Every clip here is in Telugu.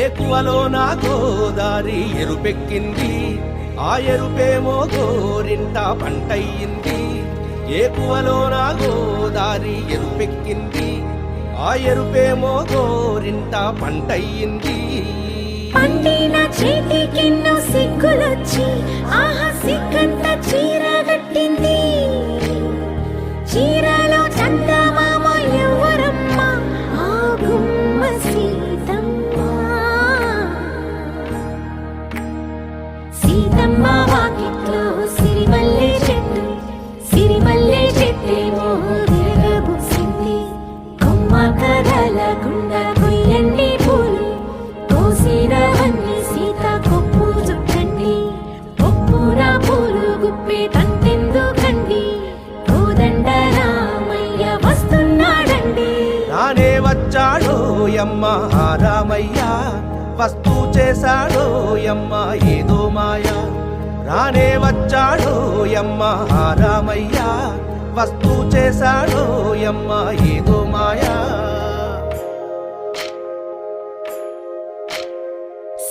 ఏకువలో నా గోదారి ఎరుపెక్కింది, ఆ ఎరుపేమో గోరింట పంటయ్యింది. ఏకువలో నా గోదారి ఎరుపెక్కింది, ఆ ఎరుపేమో గోరింట పంటయ్యింది. పండిన చేతికెన్నో సిగ్గులొచ్చి ఆహా సిగ్గంత చీర కట్టింది. చీరలో చందమామ ఎవరమ్మ, ఆ గుమ్మ సీతమ్మ. సీతమ్మ వాకిట్లో సిరిమల్లె చెట్టు, సిరిమల్లె చెట్టేమో విరగబూసింది. కొమ్మ కదలకుండా కొయ్యండి పూలు, కోసినవన్నీ సీత కొప్పు చుట్టండి. కొప్పున పూలు గుప్పే తంతెందుకండి, కోదండ రామయ్య వస్తున్నాడండి. రానే వచ్చాడో యమ్మ ఆ రామయ్య, వస్తూ చేశాడో యమ్మ ఏదో మాయ. రానే వచ్చాడో యమ్మ ఆ రామయ్య, వస్తూ చేశాడో యమ్మ ఏదో మాయా.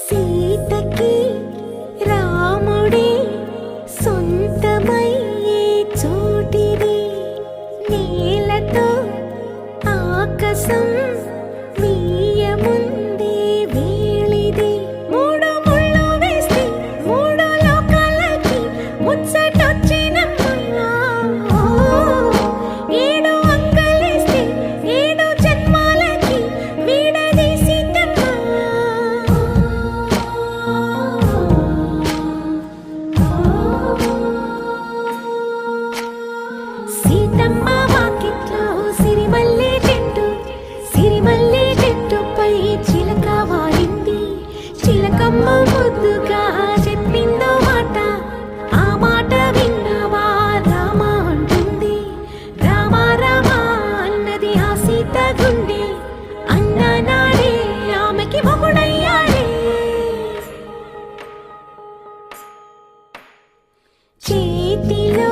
సీతకి రాముడే సొంతమయ్యే చోటిది, నేలతో ఆకాశం వీయముందే వేళిది. మూడు ముళ్ళు వేస్తే మూడు లోకాలకి ముచ్చటొచ్చినమ్మా. ఏడు అంగలేస్తే ఏడు జన్మాలకి వీడదీసిందమ్మా. సీతమ్మ వాకిట్లో సిరిమల్లె చెట్టు, సిరిమల్లె చెట్టుపై చిలక వాలింది. చిలకమ్మ ముద్దుగా చెప్పిందో మాట, ఆ మాట విన్నవా రామ అంటుంది. రామ రామ అన్నది ఆ సీత గుండె, అన్న నాడే ఆమెకి మొగుడయ్యాడే. చేతిలో